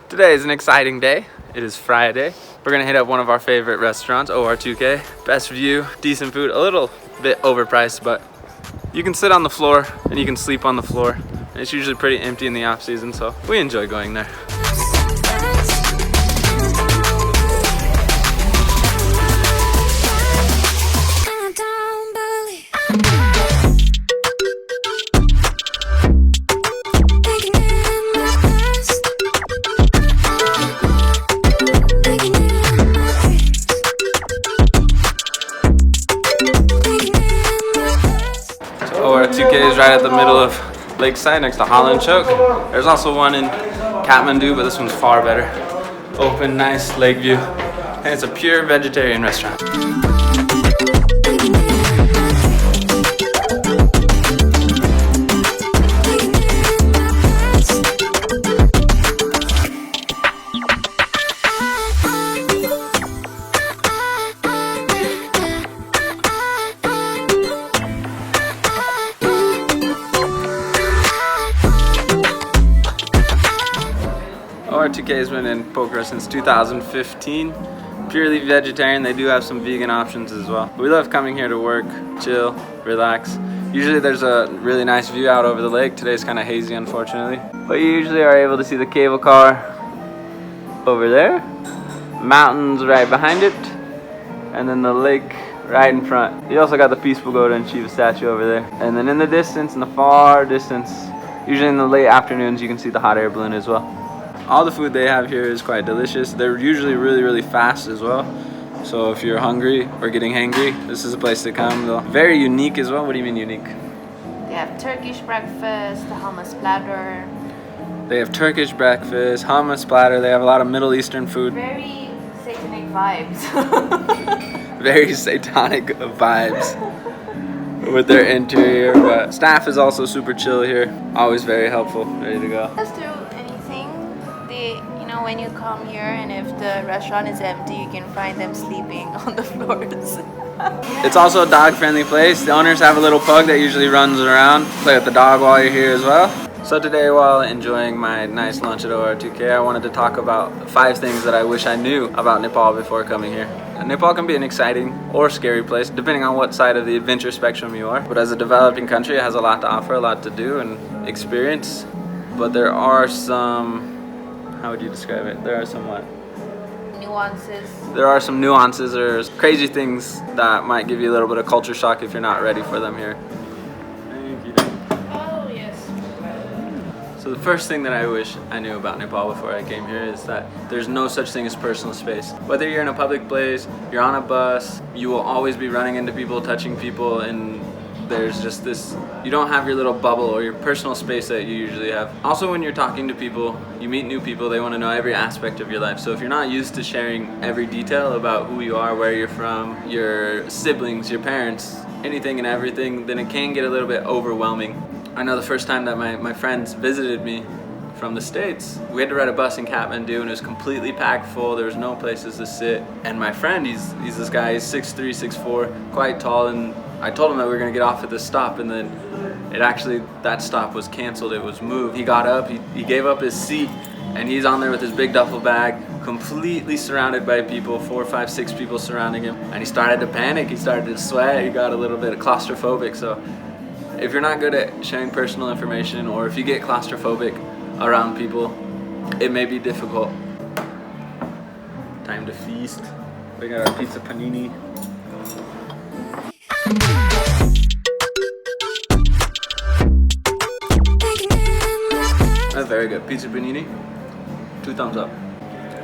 Today is an exciting day. It is Friday. We're gonna hit up one of our favorite restaurants, OR2K. Best view, decent food, a little bit overpriced, but you can sit on the floor and you can sleep on the floor. And it's usually pretty empty in the off season, so we enjoy going there. OR2K is right at the middle of Lakeside next to Holland Choke. There's also one in Kathmandu, but this one's far better. Open, nice lake view, and it's a pure vegetarian restaurant. OR2K has been in Pokhara since 2015. Purely vegetarian. They do have some vegan options as well. We love coming here to work, chill, relax. Usually there's a really nice view out over the lake. Today's kind of hazy, unfortunately. But you usually are able to see the cable car over there, mountains right behind it, and then the lake right in front. You also got the Peace Pagoda and Shiva statue over there. And then in the distance, in the far distance, usually in the late afternoons, you can see the hot air balloon as well. All the food they have here is quite delicious. They're usually really fast as well. So if you're hungry or getting hangry, this is a place to come. Though very unique as well. What do you mean unique? They have Turkish breakfast, the hummus platter. They have Turkish breakfast, hummus platter. They have a lot of Middle Eastern food. Very satanic vibes. Very satanic vibes with their interior. But staff is also super chill here. Always very helpful, ready to go. Let's do when you come here, and if the restaurant is empty, you can find them sleeping on the floors. It's also a dog-friendly place. The owners have a little pug that usually runs around. Play with the dog while you're here as well. So today, while enjoying my nice lunch at OR2K, I wanted to talk about 5 things that I wish I knew about Nepal before coming here. Nepal can be an exciting or scary place, depending on what side of the adventure spectrum you are. But as a developing country, it has a lot to offer, a lot to do and experience. But there are some... How would you describe it? There are some what? Nuances. There are some nuances or crazy things that might give you a little bit of culture shock if you're not ready for them here. Thank you. Oh, yes. So the first thing that I wish I knew about Nepal before I came here is that there's no such thing as personal space. Whether you're in a public place, you're on a bus, you will always be running into people, touching people, and there's just this, you don't have your little bubble or your personal space that you usually have. Also, when you're talking to people, you meet new people, they want to know every aspect of your life. So if you're not used to sharing every detail about who you are, where you're from, your siblings, your parents, anything and everything, then it can get a little bit overwhelming. I know the first time that my friends visited me from the States, we had to ride a bus in Kathmandu and it was completely packed full. There was no places to sit. And my friend, he's this guy, he's 6'3", 6'4", quite tall, and I told him that we were gonna get off at this stop, and then that stop was canceled, it was moved. He got up, he gave up his seat, and he's on there with his big duffel bag, completely surrounded by people, 4, 5, 6 people surrounding him. And he started to panic, he started to sweat, he got a little bit claustrophobic. So if you're not good at sharing personal information, or if you get claustrophobic around people, it may be difficult. Time to feast. We got our pizza panini. That's very good. Pizza panini, 2 thumbs up.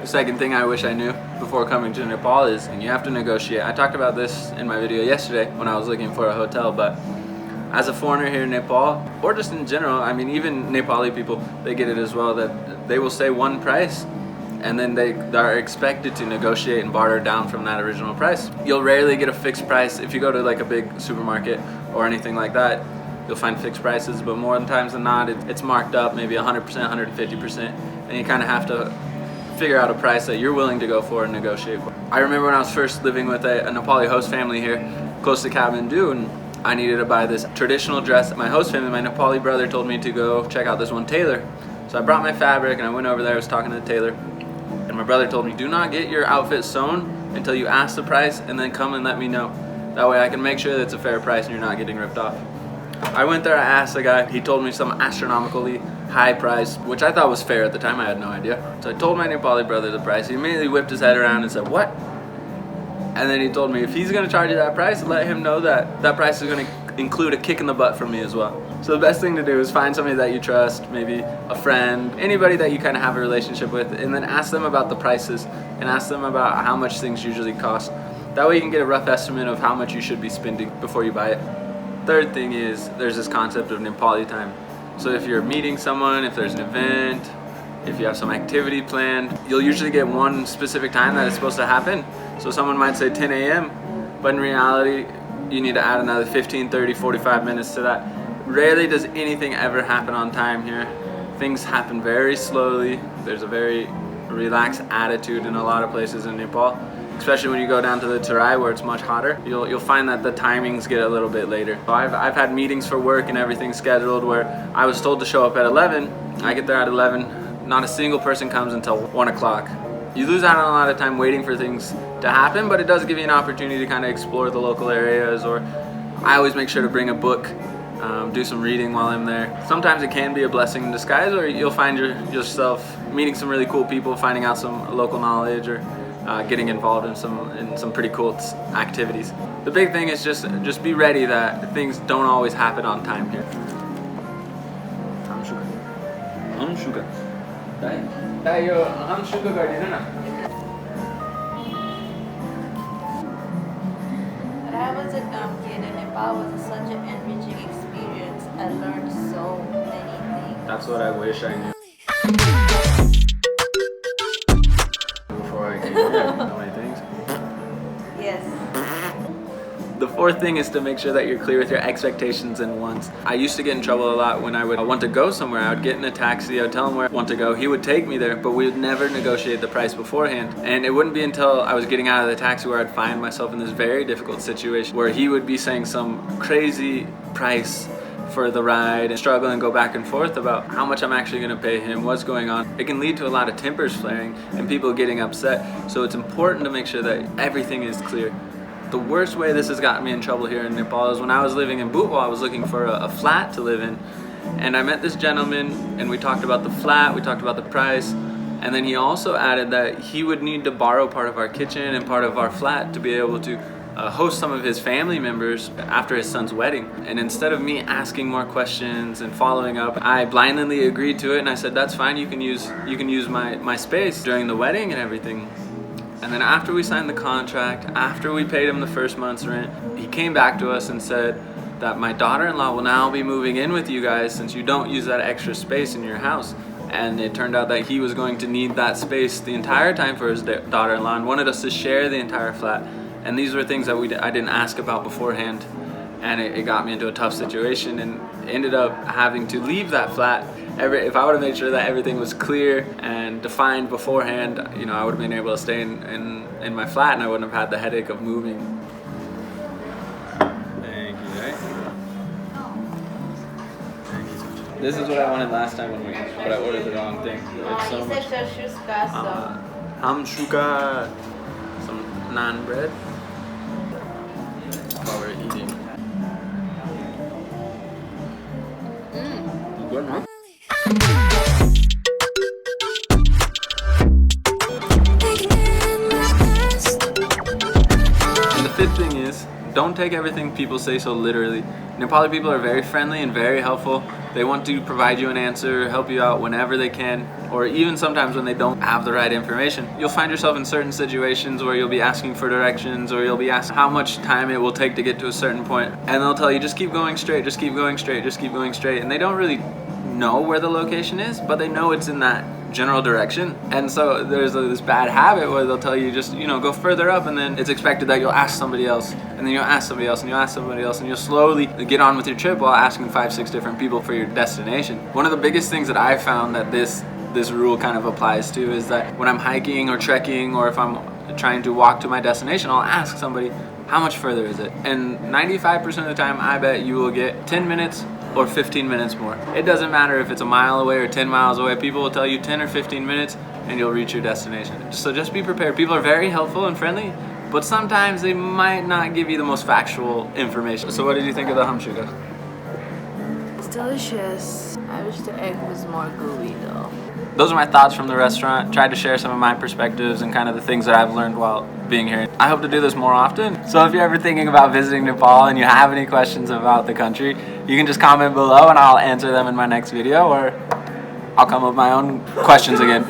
The second thing I wish I knew before coming to Nepal is, and you have to negotiate. I talked about this in my video yesterday when I was looking for a hotel, but as a foreigner here in Nepal, or just in general, I mean, even Nepali people, they get it as well, that they will say one price and then they are expected to negotiate and barter down from that original price. You'll rarely get a fixed price. If you go to like a big supermarket or anything like that, you'll find fixed prices, but more times than not, it's marked up, maybe 100%, 150%, and you kind of have to figure out a price that you're willing to go for and negotiate for. I remember when I was first living with a Nepali host family here, close to Kathmandu, and I needed to buy this traditional dress. My host family, my Nepali brother, told me to go check out this one tailor So I brought my fabric and I went over there, I was talking to the tailor, and my brother told me, do not get your outfit sewn until you ask the price and then come and let me know. That way I can make sure that it's a fair price and you're not getting ripped off. I went there, I asked the guy, he told me some astronomically high price, which I thought was fair at the time, I had no idea. So I told my Nepali brother the price, he immediately whipped his head around and said, what? And then he told me if he's gonna charge you that price, let him know that that price is gonna include a kick in the butt from me as well. So the best thing to do is find somebody that you trust, maybe a friend, anybody that you kind of have a relationship with, and then ask them about the prices and ask them about how much things usually cost. That way you can get a rough estimate of how much you should be spending before you buy it. Third thing is there's this concept of Nepali time. So if you're meeting someone, if there's an event, if you have some activity planned, you'll usually get one specific time that it's supposed to happen. So someone might say 10 a.m., but in reality, you need to add another 15, 30, 45 minutes to that. Rarely does anything ever happen on time here. Things happen very slowly. There's a very relaxed attitude in a lot of places in Nepal, especially when you go down to the Terai where it's much hotter. You'll find that the timings get a little bit later. So I've had meetings for work and everything scheduled where I was told to show up at 11. I get there at 11. Not a single person comes until 1 o'clock. You lose out on a lot of time waiting for things to happen, but it does give you an opportunity to kind of explore the local areas, or I always make sure to bring a book, do some reading while I'm there. Sometimes it can be a blessing in disguise, or you'll find yourself meeting some really cool people, finding out some local knowledge, or getting involved in some pretty cool activities. The big thing is just be ready that things don't always happen on time here. When I was a dumb kid, and Nepal was such an enriching experience. I learned so many things. That's what I wish I knew before I came here. So many things. Yes. The fourth thing is to make sure that you're clear with your expectations and wants. I used to get in trouble a lot when I would want to go somewhere. I would get in a taxi, I would tell him where I want to go. He would take me there, but we would never negotiate the price beforehand. And it wouldn't be until I was getting out of the taxi where I'd find myself in this very difficult situation where he would be saying some crazy price for the ride and struggle and go back and forth about how much I'm actually going to pay him, what's going on. It can lead to a lot of tempers flaring and people getting upset. So it's important to make sure that everything is clear. The worst way this has gotten me in trouble here in Nepal is when I was living in Bhutwal. I was looking for a flat to live in, and I met this gentleman and we talked about the flat, we talked about the price, and then he also added that he would need to borrow part of our kitchen and part of our flat to be able to host some of his family members after his son's wedding. And instead of me asking more questions and following up, I blindly agreed to it, and I said, that's fine, you can use my space during the wedding and everything. And then after we signed the contract, after we paid him the first month's rent, he came back to us and said that my daughter-in-law will now be moving in with you guys since you don't use that extra space in your house. And it turned out that he was going to need that space the entire time for his daughter-in-law and wanted us to share the entire flat. And these were things that I didn't ask about beforehand. And it got me into a tough situation and ended up having to leave that flat. If I would have made sure that everything was clear and defined beforehand, you know, I would have been able to stay in my flat and I wouldn't have had the headache of moving. Thank you, right? Thank you so much. This is what I wanted last time but I ordered the wrong thing. It's so much. Hamshuka, some naan bread while we're eating. Good, huh? And the fifth thing is, don't take everything people say so literally. Nepali people are very friendly and very helpful. They want to provide you an answer, help you out whenever they can, or even sometimes when they don't have the right information. You'll find yourself in certain situations where you'll be asking for directions, or you'll be asked how much time it will take to get to a certain point, and they'll tell you, just keep going straight, just keep going straight, just keep going straight, and they don't really know where the location is, but they know it's in that general direction. And so there's this bad habit where they'll tell you just, you know, go further up, and then it's expected that you'll ask somebody else, and then you'll ask somebody else, and you'll ask somebody else, and you'll slowly get on with your trip while asking 5-6 different people for your destination. One of the biggest things that I've found that this rule kind of applies to is that when I'm hiking or trekking, or if I'm trying to walk to my destination, I'll ask somebody, how much further is it? And 95% of the time, I bet you will get 10 minutes or 15 minutes more. It doesn't matter if it's a mile away or 10 miles away. People will tell you 10 or 15 minutes and you'll reach your destination. So just be prepared. People are very helpful and friendly, but sometimes they might not give you the most factual information. So what did you think of the hamshuka? It's delicious. I wish the egg was more gooey though. Those are my thoughts from the restaurant. Tried to share some of my perspectives and kind of the things that I've learned while being here. I hope to do this more often. So if you're ever thinking about visiting Nepal and you have any questions about the country, you can just comment below and I'll answer them in my next video, or I'll come up with my own questions again.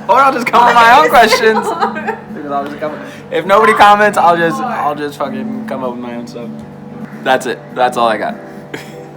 Or I'll just come up with my own questions. If nobody comments, I'll just fucking come up with my own stuff. That's it. That's all I got.